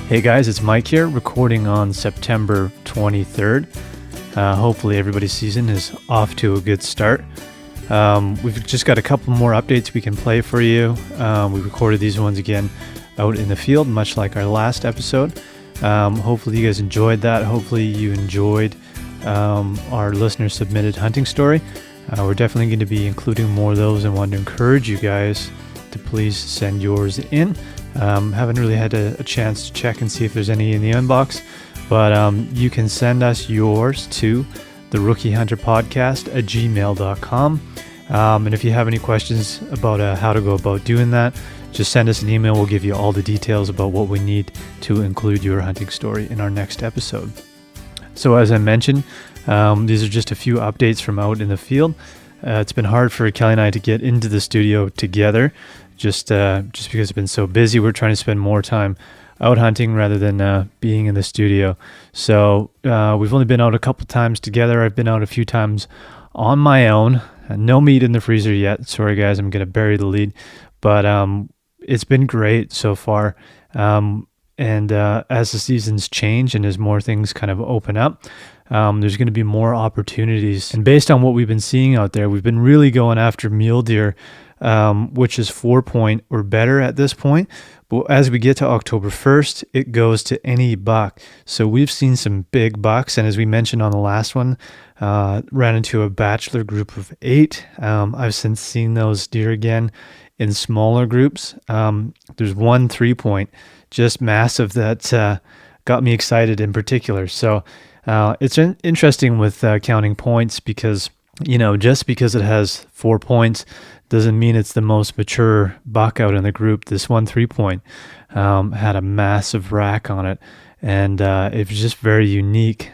Hey guys, it's Mike here, recording on September 23rd. Hopefully everybody's season is off to a good start. We've just got a couple more updates we can play for you. We recorded these ones again out in the field, much like our last episode. Hopefully you guys enjoyed that. Hopefully you enjoyed our listener submitted hunting story. We're definitely going to be including more of those and want to encourage you guys to please send yours in. Haven't really had a chance to check and see if there's any in the inbox, but you can send us yours to the Rookie Hunter Podcast at gmail.com. And if you have any questions about how to go about doing that, just send us an email. We'll give you all the details about what we need to include your hunting story in our next episode. So as I mentioned, these are just a few updates from out in the field. It's been hard for Kelly and I to get into the studio together. Just because it's been so busy. We're trying to spend more time out hunting rather than being in the studio. So we've only been out a couple times together. I've been out a few times on my own. No meat in the freezer yet. Sorry guys, I'm going to bury the lead. But it's been great so far. And as the seasons change and as more things kind of open up, there's going to be more opportunities. And based on what we've been seeing out there, we've been really going after mule deer, which is 4-point or better at this point. But as we get to October 1st, it goes to any buck. So we've seen some big bucks. And as we mentioned on the last one, ran into a bachelor group of 8. I've since seen those deer again in smaller groups. There's one 3-point, just massive, that got me excited in particular. So it's interesting with counting points because, just because it has 4 points doesn't mean it's the most mature buck out in the group. This one 3-point had a massive rack on it, and it was just very unique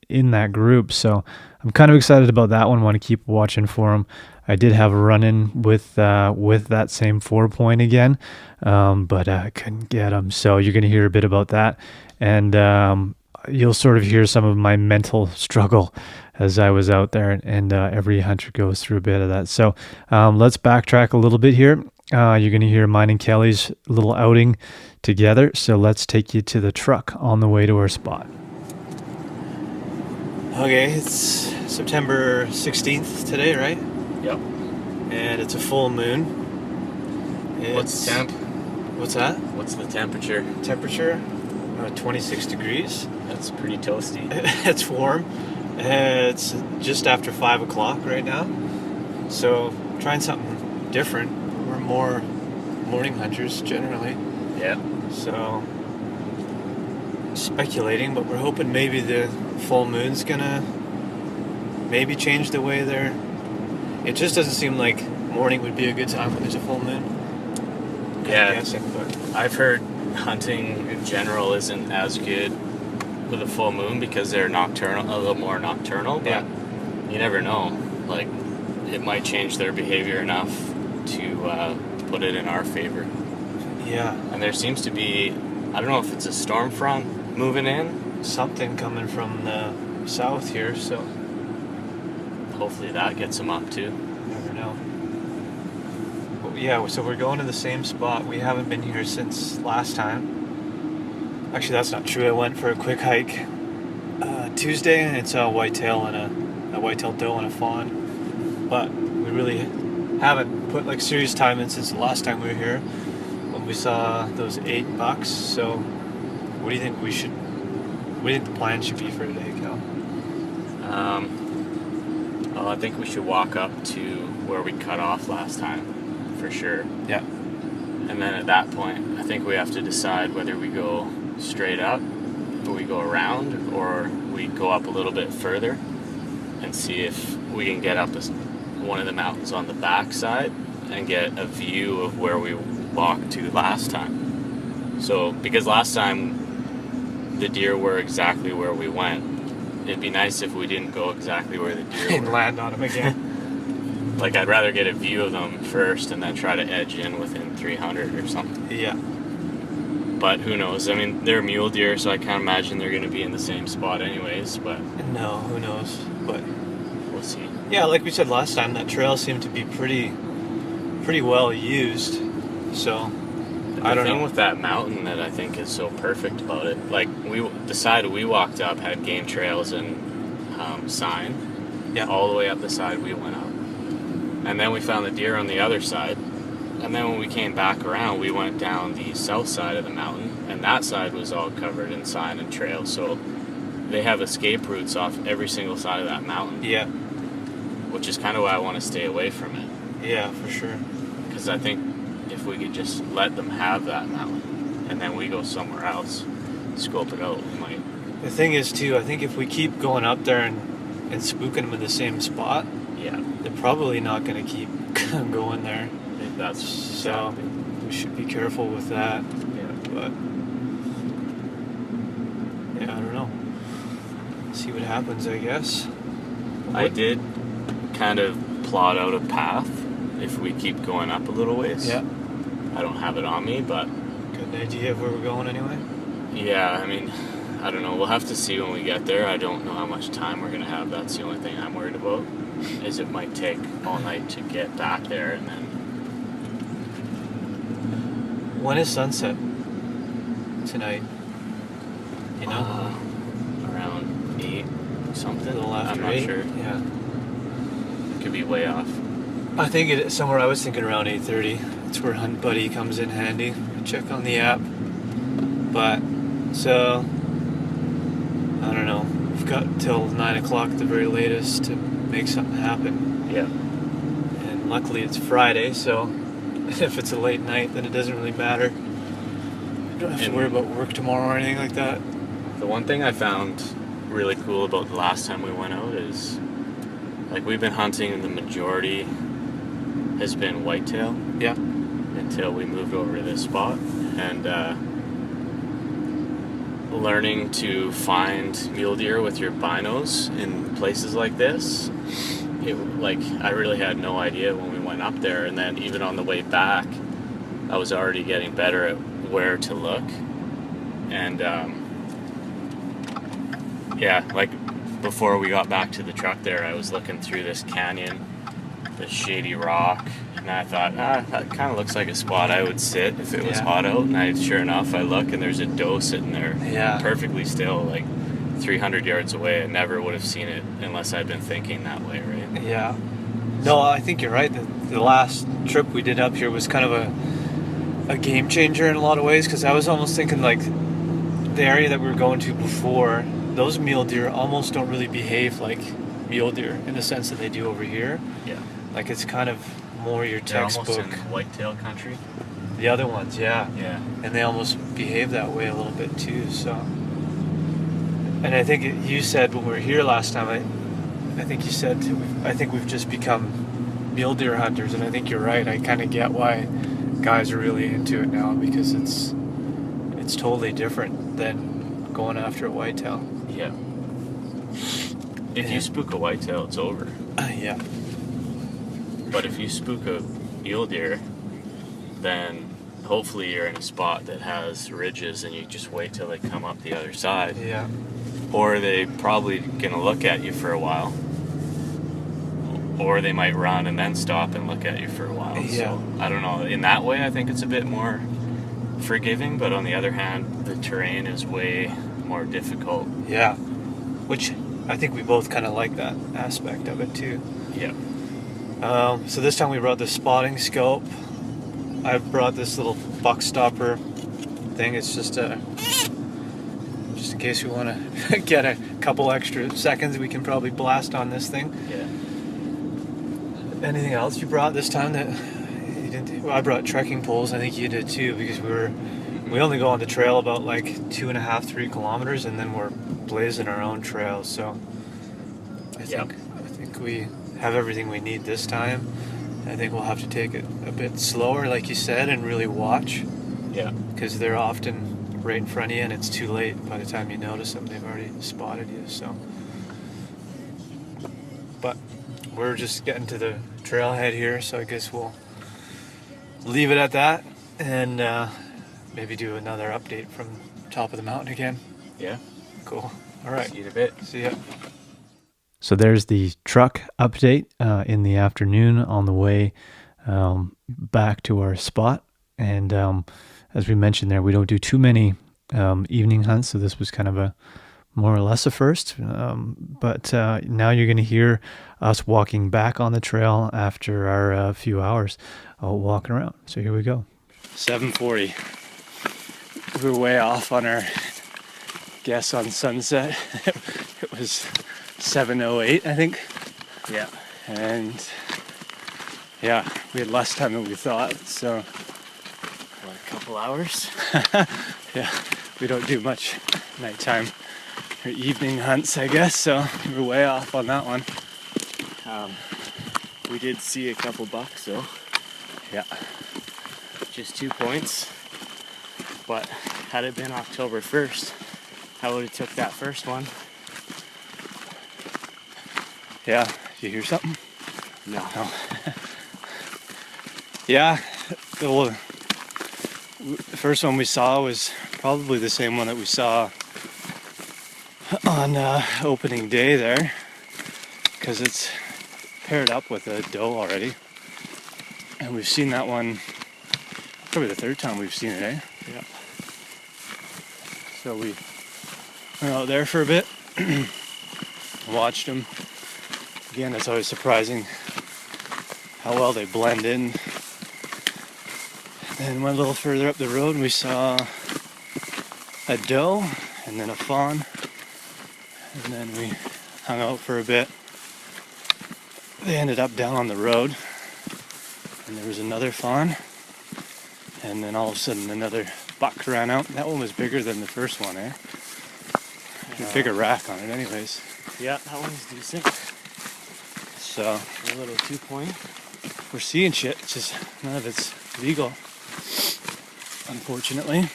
in that group. So I'm kind of excited about that one. Want to keep watching for him. I did have a run-in with that same 4-point again, but I couldn't get him. So you're going to hear a bit about that, and you'll sort of hear some of my mental struggle as I was out there, and every hunter goes through a bit of that. So let's backtrack a little bit here. You're going to hear mine and Kelly's little outing together. So let's take you to the truck on the way to our spot. Okay, it's September 16th today, right? Yep. And it's a full moon. What's the temp? What's that? What's the temperature? Temperature? 26 degrees. That's pretty toasty. It's warm. It's just after 5 o'clock right now. So trying something different. We're more morning hunters generally. Yeah. So speculating, but we're hoping maybe the full moon's gonna maybe change the way they're... It just doesn't seem like morning would be a good time when there's a full moon. Yeah. Guessing, but I've heard hunting in general isn't as good with a full moon because they're nocturnal, a little more nocturnal, but yeah. You never know. Like, it might change their behavior enough to put it in our favor. Yeah. And there seems to be, I don't know if it's a storm front moving in. Something coming from the south here, so Hopefully that gets them up too. never know. But yeah, so we're going to the same spot. We haven't been here since last time. Actually, that's not true. I went for a quick hike Tuesday and saw a whitetail and a whitetail doe and a fawn. But we really haven't put serious time in since the last time we were here when we saw those 8 bucks. So what do you think the plan should be for today, Cal? Well, I think we should walk up to where we cut off last time, for sure. Yeah. And then at that point, I think we have to decide whether we go straight up, or we go around, or we go up a little bit further and see if we can get up one of the mountains on the backside and get a view of where we walked to last time. So, because last time the deer were exactly where we went, it'd be nice if we didn't go exactly where the deer And were. land on them again. I'd rather get a view of them first and then try to edge in within 300 or something. Yeah. But who knows? I mean, they're mule deer, so I can't imagine they're going to be in the same spot anyways, but No, who knows? But we'll see. yeah, like we said last time, that trail seemed to be pretty well used. So I don't The thing know. with that mountain that I think is so perfect about it, like the side we walked up had game trails and sign. Yeah. All the way up the side we went up. And then we found the deer on the other side. And then when we came back around, we went down the south side of the mountain, and that side was all covered in sign and trail. So they have escape routes off every single side of that mountain. Yeah. Which is kind of why I want to stay away from it. Yeah, for sure. Because I think if we could just let them have that mountain, and then we go somewhere else, scope it out, we might. The thing is, too, I think if we keep going up there and spooking them in the same spot, Yeah. they're probably not going to keep going there. I think that's So we should be careful with that. Yeah. But yeah, I don't know. See what happens, I guess. I did kind of plot out a path if we keep going up a little ways. Yeah. I don't have it on me, but Got an idea of where we're going anyway? yeah, I mean, I don't know. We'll have to see when we get there. I don't know how much time we're going to have. That's the only thing I'm worried about, is it might take all night to get back there, and then When is sunset tonight? You know? Around 8 something. A little after I'm not 8? sure. Yeah. It could be way off. I think somewhere I was thinking around 8:30. That's where Hunt Buddy comes in handy. Check on the app. But, so, I don't know. We've got till 9 o'clock at the very latest to make something happen. Yeah. And luckily it's Friday, so if it's a late night, then it doesn't really matter. I don't have to worry about work tomorrow or anything like that. The one thing I found really cool about the last time we went out is, like, we've been hunting, and the majority has been whitetail. Yeah. Until we moved over to this spot, and learning to find mule deer with your binos in places like this, I really had no idea when we went up there, and then even on the way back I was already getting better at where to look. And yeah, like before we got back to the truck there, I was looking through this canyon, this shady rock, and I thought, that kind of looks like a spot I would sit if it was hot out. And sure enough, I look, and there's a doe sitting there, perfectly still, like 300 yards away. I never would have seen it unless I'd been thinking that way, right? Yeah. No, I think you're right. The last trip we did up here was kind of a game changer in a lot of ways, because I was almost thinking, like, the area that we were going to before, those mule deer almost don't really behave like mule deer in the sense that they do over here. Yeah. Like, it's kind of more your textbook. They're almost in whitetail country. The other ones, yeah. Yeah. And they almost behave that way a little bit too, so. And I think you said when we were here last time, I think you said, I think we've just become mule deer hunters, and I think you're right. I kind of get why guys are really into it now, because it's totally different than going after a whitetail. Yeah. If you spook a whitetail, it's over. Yeah. But if you spook a mule deer, then hopefully you're in a spot that has ridges, and you just wait till they come up the other side. Yeah. Or they probably gonna look at you for a while. Or they might run and then stop and look at you for a while. Yeah. So I don't know. In that way, I think it's a bit more forgiving, but on the other hand, the terrain is way more difficult. Yeah. Which I think we both kind of like that aspect of it too. Yeah. So this time we brought the spotting scope. I brought this little buck stopper thing. It's just in case we want to get a couple extra seconds, we can probably blast on this thing. Yeah. Anything else you brought this time that you didn't? Well, I brought trekking poles. I think you did too, because we only go on the trail about like 2.5, 3 kilometers, and then we're blazing our own trails. So I think we have everything we need this time. I think we'll have to take it a bit slower, like you said, and really watch. Yeah. Because they're often right in front of you, and it's too late. By the time you notice them, they've already spotted you. So, but we're just getting to the trailhead here, so I guess we'll leave it at that, and maybe do another update from top of the mountain again. Yeah. Cool. All right. See you in a bit. See ya. So there's the truck update in the afternoon on the way back to our spot. And as we mentioned there, we don't do too many evening hunts, so this was kind of a more or less a first. But now you're going to hear us walking back on the trail after our few hours walking around. So here we go. 7:40. We were way off on our guess on sunset. It was 7:08, I think. Yeah. And yeah, we had less time than we thought. So What, a couple hours? yeah, we don't do much nighttime or evening hunts, I guess. So we're way off on that one. We did see a couple bucks though. Yeah. Just 2 points. But had it been October 1st, I would have took that first one. Yeah. Did you hear something? No. Yeah. The first one we saw was probably the same one that we saw on opening day there, because it's paired up with a doe already. And we've seen that one probably the third time we've seen it, eh? Yeah. So we went out there for a bit, watched them. Again, it's always surprising how well they blend in. Then went a little further up the road and we saw a doe and then a fawn. And then we hung out for a bit. They ended up down on the road and there was another fawn. And then all of a sudden another buck ran out. That one was bigger than the first one, eh? A bigger rack on it anyways. Yeah, that one's decent. So A little 2 point. we're seeing shit, it's just none of it's legal, unfortunately.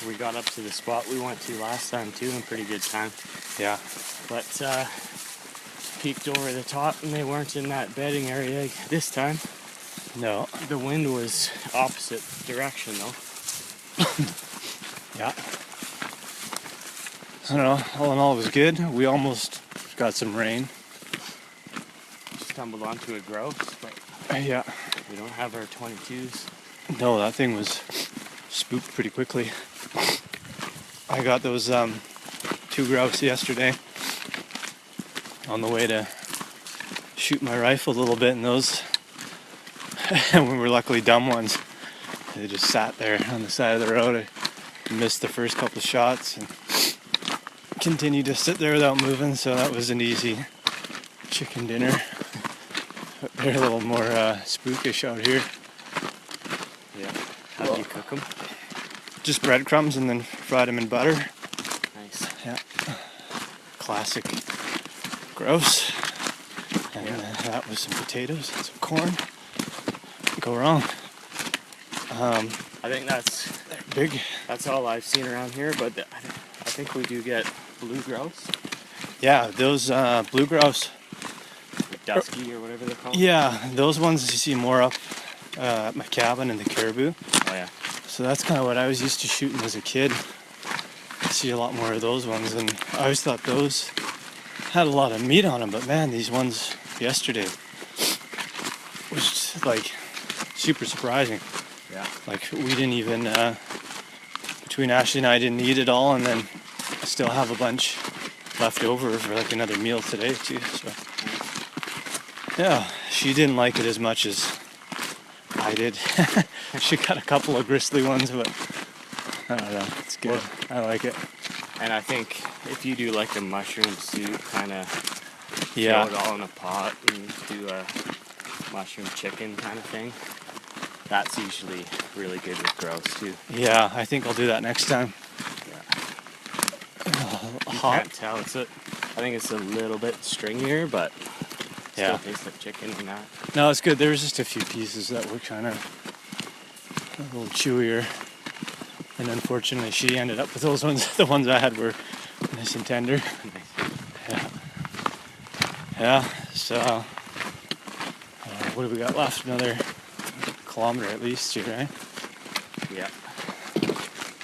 We got up to the spot we went to last time too in pretty good time. Yeah. But peeked over the top and they weren't in that bedding area this time. No. The wind was opposite direction though. Yeah. I don't know, all in all it was good. We almost got some rain. Just stumbled onto a grouse, but Yeah. we don't have our 22s. No, that thing was spooked pretty quickly. I got those 2 grouse yesterday on the way to shoot my rifle a little bit, and those we were luckily dumb ones. They just sat there on the side of the road. I missed the first couple of shots and continued to sit there without moving, so that was an easy chicken dinner. But they're a little more spookish out here. Yeah. How do you cook them? Just breadcrumbs and then fried them in butter. Nice. Yeah. Classic grouse. And that was some potatoes and some corn. Go wrong. I think that's Big. that's all I've seen around here, but I think we do get blue grouse, Yeah, those blue grouse. dusky or whatever they're called. Yeah, those ones you see more up at my cabin in the caribou. Oh yeah. So that's kind of what I was used to shooting as a kid. I see a lot more of those ones, and I always thought those had a lot of meat on them, but man, these ones yesterday was just, like super surprising. Yeah. Like we didn't even, between Ashley and I didn't eat it all, and then I still have a bunch left over for like another meal today too, so. Yeah, she didn't like it as much as I did. She got a couple of gristly ones, but I don't know, it's good. I like it. And I think if you do like a mushroom soup, kind of Yeah. throw it all in a pot and do a mushroom chicken kind of thing, that's usually really good with grouse too. Yeah, I think I'll do that next time. You Hot. can't tell. I think it's a little bit stringier, but Yeah. still tastes like chicken and that. No, it's good. There was just a few pieces that were kind of a little chewier. And unfortunately, she ended up with those ones. The ones I had were nice and tender. Yeah. Yeah, so what do we got left? Another kilometer at least here, right? Yeah.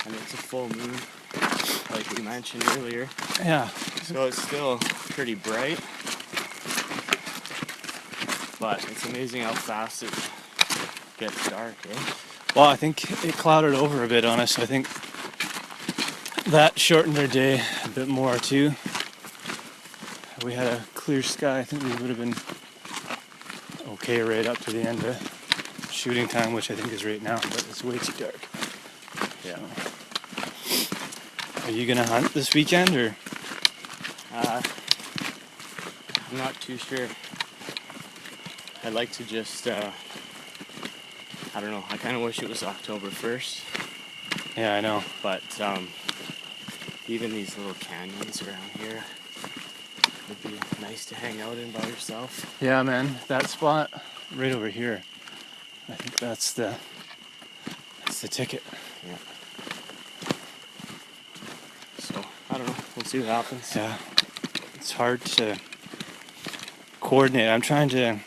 And it's a full moon, like we mentioned earlier. Yeah. So it's still pretty bright. But it's amazing how fast it gets dark, eh? Well, I think it clouded over a bit on us. I think that shortened our day a bit more too. We had a clear sky. I think we would have been okay right up to the end of shooting time, which I think is right now, but it's way too dark. Yeah. Are you gonna hunt this weekend, or? I'm not too sure. I'd like to just, I don't know, I kind of wish it was October 1st. Yeah, I know. But even these little canyons around here would be nice to hang out in by yourself. Yeah, man, that spot right over here. I think that's the ticket. Yeah. So I don't know. We'll see what happens. Yeah, it's hard to coordinate. I'm trying to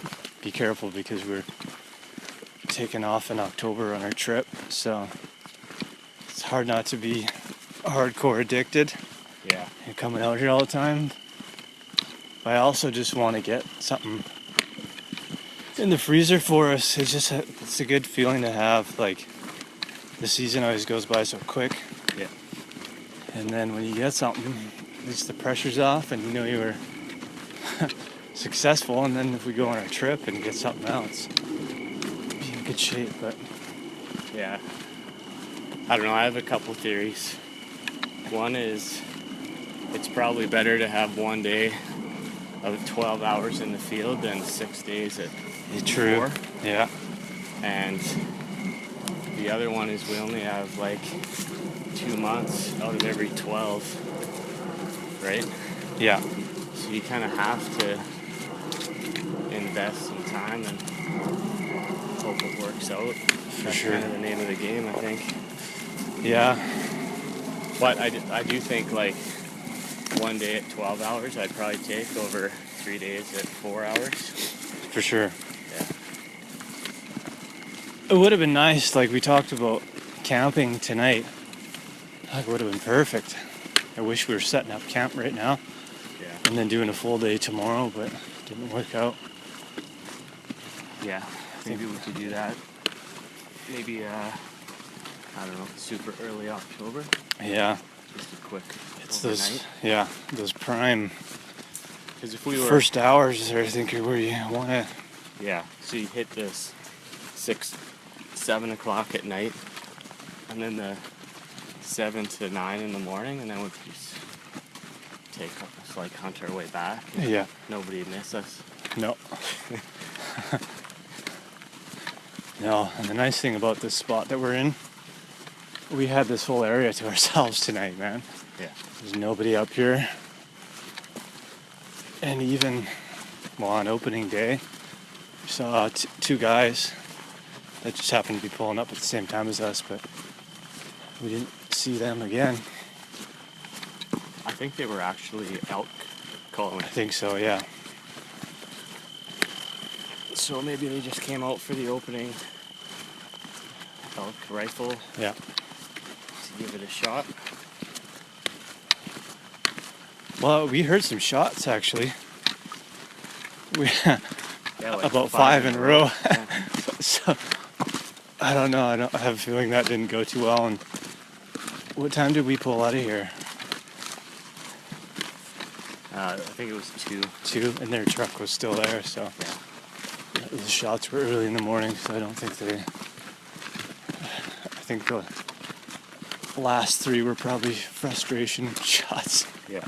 be careful because we're taking off in October on our trip, so it's hard not to be hardcore addicted. Yeah. And coming out here all the time. But I also just want to get something in the freezer for us. It's a good feeling to have. Like, the season always goes by so quick. Yeah. And then when you get something, at least the pressure's off and you know you were successful. And then if we go on our trip and get something else, be in good shape. But Yeah. I don't know. I have a couple theories. One is it's probably better to have one day of 12 hours in the field than 6 days at true. 4. Yeah. And the other one is we only have like 2 months out of every 12, right? Yeah. So you kind of have to invest some time and hope it works out. That's sure. kind of the name of the game, I think. Yeah. But I do think like one day at 12 hours I'd probably take over 3 days at 4 hours. For sure. Yeah. It would have been nice, like we talked about camping tonight. That would have been perfect. I wish we were setting up camp right now Yeah. and then doing a full day tomorrow, but it didn't work out. Yeah. Maybe we could do that. Maybe I don't know, super early October. Yeah. Just a quick It's overnight. those prime Because if we were first hours are, I think, are where you want to. Yeah, so you hit this 6, 7 o'clock at night, and then the 7 to 9 in the morning, and then we just take us, like, hunt our way back. Yeah. Nobody'd miss us. No. No, and the nice thing about this spot that we're in, we had this whole area to ourselves tonight, man. Yeah. There's nobody up here. And even, well, on opening day, we saw two guys that just happened to be pulling up at the same time as us, but we didn't see them again. I think they were actually elk calling. I think so, yeah. So maybe they just came out for the opening elk rifle Yeah. to give it a shot. Well, we heard some shots, actually. We Yeah, like about 5 in a row. Yeah. So, I don't know. I have a feeling that didn't go too well. And what time did we pull out of here? I think it was 2. 2, and their truck was still there. So Yeah. the shots were early in the morning. So I don't think they. I think the last 3 were probably frustration shots. Yeah.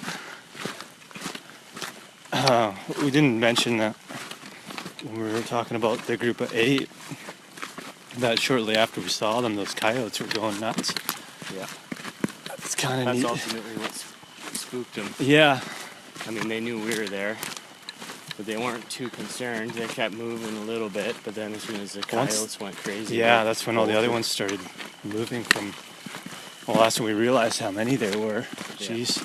We didn't mention that when we were talking about the group of 8. That shortly after we saw them, those coyotes were going nuts. Yeah. It's kind of That's neat. ultimately what spooked them. Yeah. I mean, they knew we were there, but they weren't too concerned. They kept moving a little bit, but then as soon as the coyotes went crazy. Yeah, they that's when all the other bolted. ones started moving from. Well, that's when we realized how many there were. Yeah. Jeez.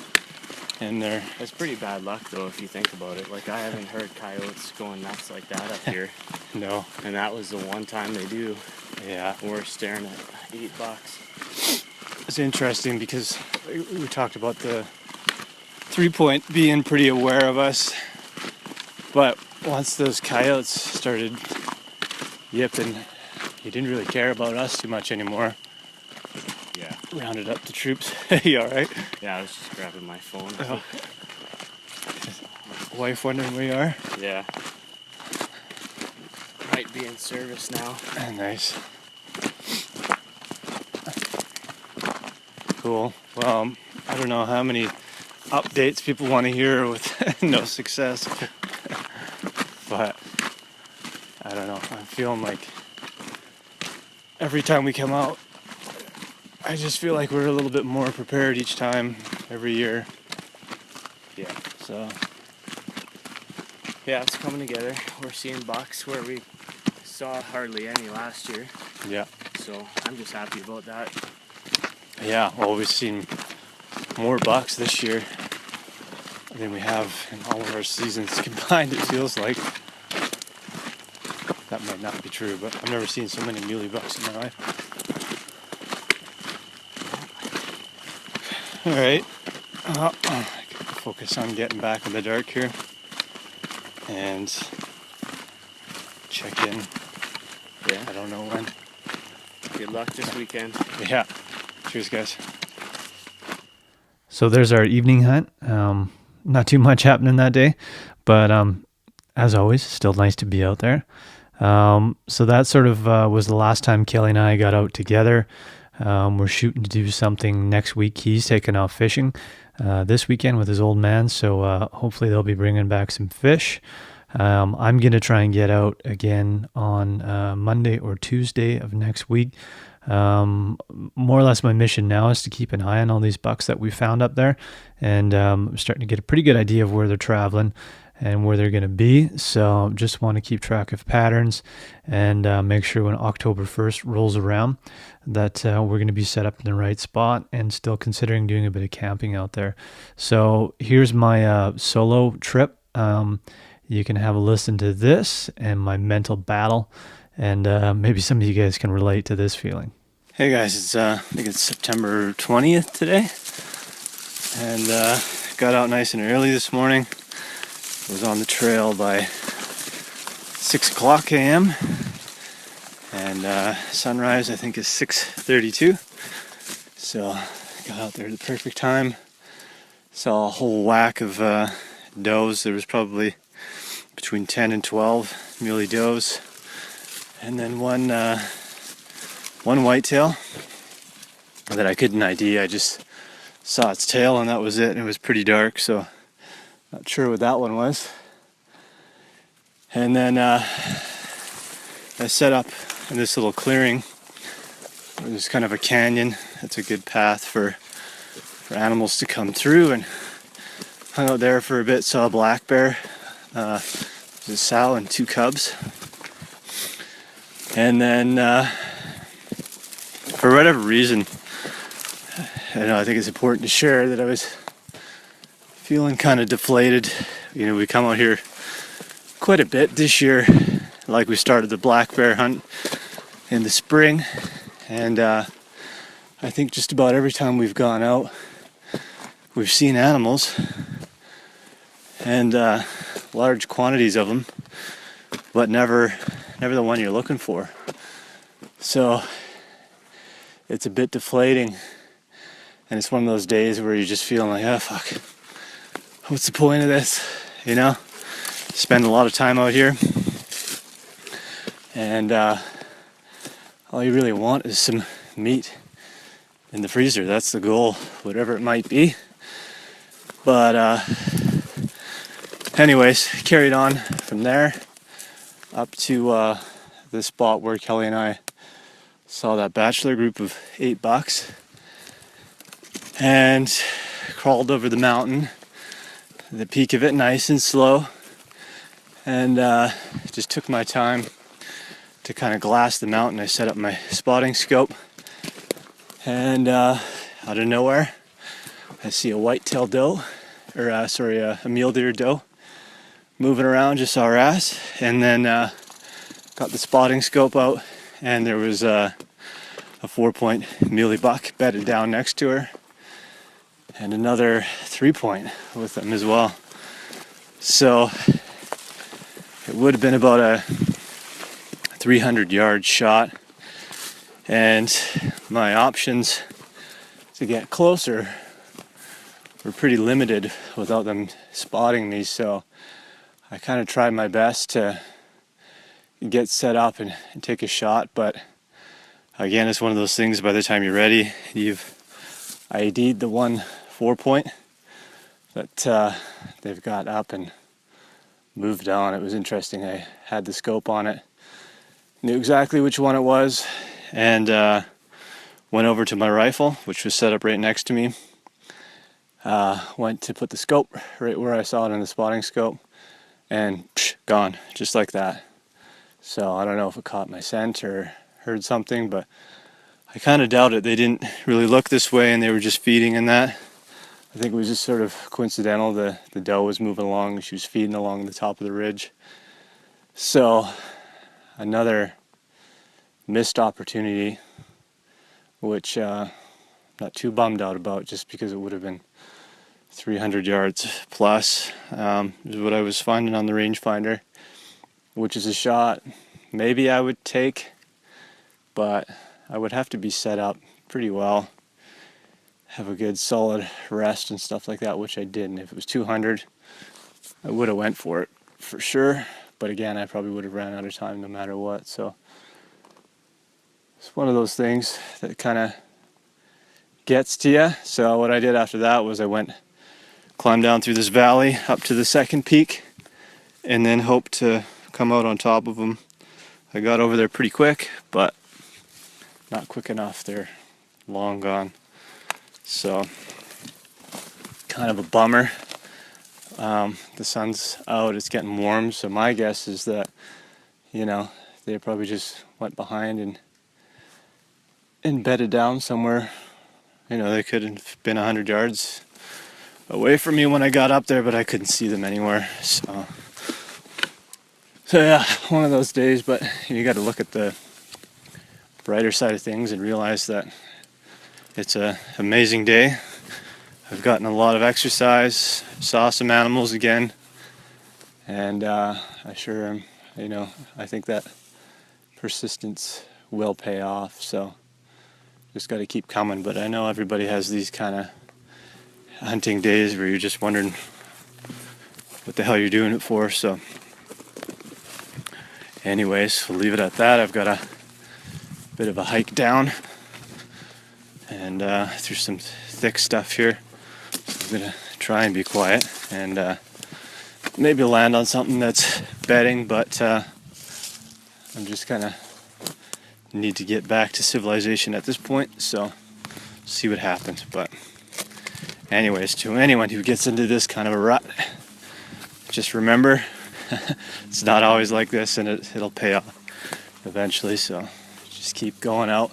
And they're. That's pretty bad luck, though, if you think about it. Like, I haven't heard coyotes going nuts like that up here, No. and that was the one time they do. Yeah. We're staring at $8. It's interesting because we talked about the 3-point being pretty aware of us. But once those coyotes started yipping, He didn't really care about us too much anymore. Yeah. Rounded up the troops. You alright? Yeah, I was just grabbing my phone. Oh. Wife wondering where you are? Yeah. Might be in service now. Nice. Cool. Well, I don't know how many updates people want to hear with no success. But I don't know. I'm feeling like every time we come out, I just feel like we're a little bit more prepared each time, every year. Yeah. So, yeah, it's coming together. We're seeing bucks where we saw hardly any last year. yeah. So I'm just happy about that. Yeah, well, we've seen more bucks this year than we have in all of our seasons combined, it feels like. That might not be true, but I've never seen so many muley bucks in my life. Alright, focus on getting back in the dark here and check in. Yeah. I don't know when. Good luck this weekend. Yeah. Cheers, guys. So there's our evening hunt. Not too much happening that day, but as always, still nice to be out there. So that sort of was the last time Kelly and I got out together. We're shooting to do something next week. He's taking off fishing this weekend with his old man, so hopefully they'll be bringing back some fish. I'm going to try and get out again on Monday or Tuesday of next week. More or less my mission now is to keep an eye on all these bucks that we found up there, and I'm starting to get a pretty good idea of where they're traveling and where they're going to be. So just want to keep track of patterns and make sure when October 1st rolls around that we're going to be set up in the right spot and still considering doing a bit of camping out there. So here's my solo trip. You can have a listen to this and my mental battle, and maybe some of you guys can relate to this feeling. Hey guys, it's I think it's September 20th today, and got out nice and early this morning. Was on the trail by 6 o'clock a.m. and sunrise I think is 6:32. So got out there at the perfect time. Saw a whole whack of does. There was probably between 10 and 12 muley does, and then one whitetail that I couldn't ID. I just saw its tail and that was it. And it was pretty dark, so not sure what that one was. And then I set up in this little clearing. There's kind of a canyon. That's a good path for animals to come through, and hung out there for a bit. Saw a black bear. There's a sow and 2 cubs. And then for whatever reason, I think it's important to share that I was feeling kind of deflated. We come out here quite a bit this year. Like, we started the black bear hunt in the spring, and I think just about every time we've gone out, we've seen animals, and large quantities of them, but never the one you're looking for. So it's a bit deflating, and it's one of those days where you're just feeling like, oh fuck, what's the point of this? Spend a lot of time out here, and all you really want is some meat in the freezer. That's the goal, whatever it might be. But anyways, carried on from there up to this spot where Kelly and I saw that bachelor group of 8 bucks, and crawled over the mountain, the peak of it nice and slow, and just took my time to kind of glass the mountain. I set up my spotting scope, and out of nowhere I see a white-tailed doe, or a mule deer doe moving around just our ass, and then got the spotting scope out, and there was a 4-point muley buck bedded down next to her, and another 3-point with them as well. So it would have been about a 300-yard shot And my options to get closer were pretty limited without them spotting me, so I kind of tried my best to get set up and take a shot, but again, it's one of those things, by the time you're ready, you've ID'd the one 4-point that they've got up and moved on. It was interesting. I had the scope on it, knew exactly which one it was, and went over to my rifle, which was set up right next to me. Went to put the scope right where I saw it in the spotting scope, and gone, just like that. So I don't know if it caught my scent or heard something, but I kind of doubt it. They didn't really look this way, and they were just feeding in that. I think it was just sort of coincidental. The doe was moving along, she was feeding along the top of the ridge. So another missed opportunity, which not too bummed out about, just because it would have been 300 yards plus, is what I was finding on the rangefinder, which is a shot maybe I would take, but I would have to be set up pretty well, have a good solid rest and stuff like that, which I didn't. If it was 200, I would have went for it for sure, but again, I probably would have ran out of time no matter what. So it's one of those things that kind of gets to you. So what I did after that was I climbed down through this valley up to the second peak, and then hoped to come out on top of them. I got over there pretty quick, but not quick enough. They're long gone. So kind of a bummer. The sun's out, it's getting warm, so my guess is that, they probably just went behind and bedded down somewhere. They could have been 100 yards away from me when I got up there, but I couldn't see them anywhere. So yeah, one of those days, but you got to look at the brighter side of things and realize that it's an amazing day. I've gotten a lot of exercise, saw some animals again, and I sure am, I think that persistence will pay off, so just got to keep coming. But I know everybody has these kind of hunting days where you're just wondering what the hell you're doing it for. So anyways, we'll leave it at that. I've got a bit of a hike down and through some thick stuff here, so I'm gonna try and be quiet and maybe land on something that's bedding, but I'm just kind of need to get back to civilization at this point, so see what happens. But anyways, to anyone who gets into this kind of a rut, just remember it's not always like this, and it'll pay off eventually. So just keep going out,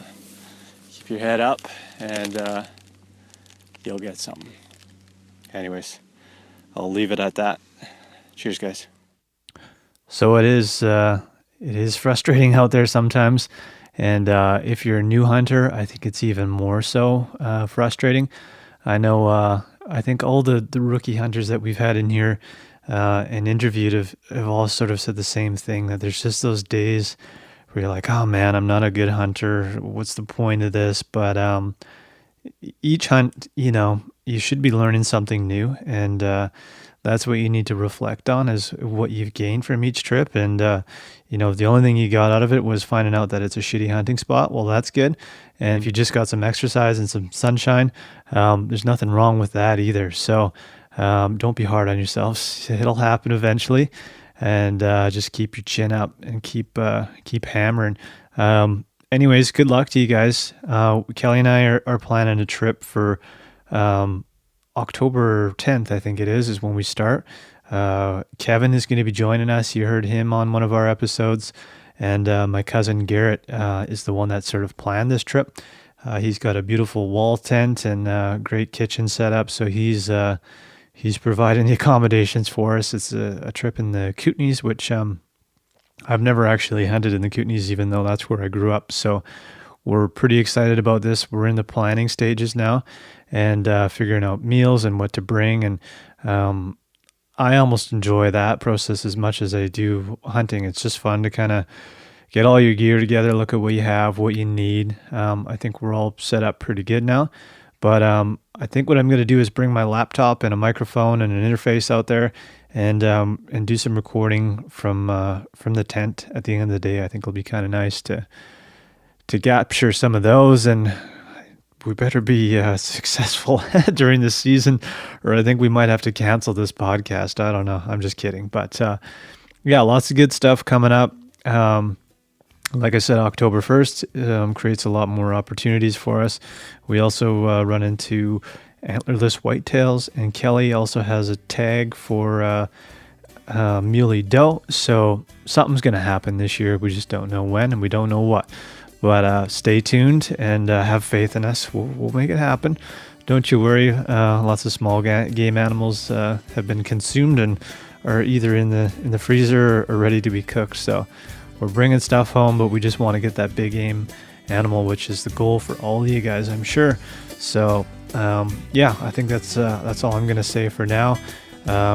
keep your head up, and you'll get something. Anyways, I'll leave it at that. Cheers, guys. So it is frustrating out there sometimes, and if you're a new hunter, I think it's even more so frustrating. I know I think all the rookie hunters that we've had in here and interviewed have all sort of said the same thing, that there's just those days where you're like, oh man, I'm not a good hunter. What's the point of this? But each hunt, you should be learning something new, and that's what you need to reflect on, is what you've gained from each trip. And if the only thing you got out of it was finding out that it's a shitty hunting spot, well, that's good. And if you just got some exercise and some sunshine, there's nothing wrong with that either. So don't be hard on yourselves. It'll happen eventually, and just keep your chin up and keep hammering. Anyways, good luck to you guys. Kelly and I are planning a trip for October 10th, I think it is when we start. Kevin is going to be joining us. You heard him on one of our episodes. And my cousin Garrett is the one that sort of planned this trip. He's got a beautiful wall tent and great kitchen setup. So he's providing the accommodations for us. It's a trip in the Kootenays, which I've never actually hunted in the Kootenays, even though that's where I grew up. So we're pretty excited about this. We're in the planning stages now and figuring out meals and what to bring. And I almost enjoy that process as much as I do hunting. It's just fun to kind of get all your gear together, look at what you have, what you need. I think we're all set up pretty good now. But I think what I'm going to do is bring my laptop and a microphone and an interface out there, and do some recording from the tent at the end of the day. I think it'll be kind of nice to capture some of those, and we better be successful during this season, or I think we might have to cancel this podcast. I don't know. I'm just kidding. But yeah, lots of good stuff coming up. Like I said, October 1st creates a lot more opportunities for us. We also run into antlerless whitetails, and Kelly also has a tag for muley doe. So something's going to happen this year. We just don't know when, and we don't know what. But stay tuned and have faith in us. We'll make it happen. Don't you worry. Lots of small game animals have been consumed and are either in the freezer or ready to be cooked. So we're bringing stuff home, but we just want to get that big game animal, which is the goal for all of you guys, I'm sure. So yeah, I think that's all I'm going to say for now.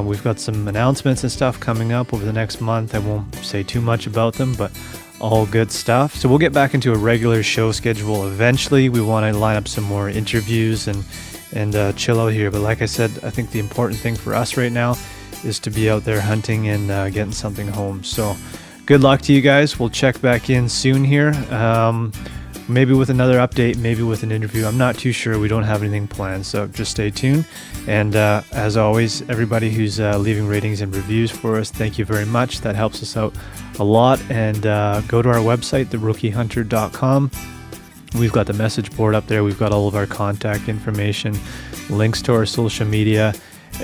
We've got some announcements and stuff coming up over the next month. I won't say too much about them, but all good stuff. So we'll get back into a regular show schedule eventually. We want to line up some more interviews and chill out here. But like I said, I think the important thing for us right now is to be out there hunting and getting something home. So good luck to you guys. We'll check back in soon here. Maybe with another update, maybe with an interview. I'm not too sure. We don't have anything planned, so just stay tuned. And as always, everybody who's leaving ratings and reviews for us, thank you very much. That helps us out a lot. And go to our website, therookihunter.com. We've got the message board up there. We've got all of our contact information, links to our social media.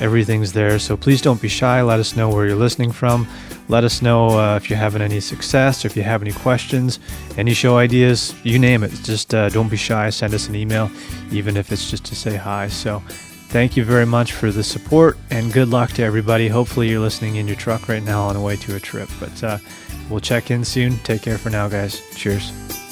Everything's there. So please don't be shy. Let us know where you're listening from. Let us know if you're having any success, or if you have any questions, any show ideas, you name it. Just don't be shy. Send us an email, even if it's just to say hi. So thank you very much for the support, and good luck to everybody. Hopefully you're listening in your truck right now on the way to a trip. But we'll check in soon. Take care for now, guys. Cheers.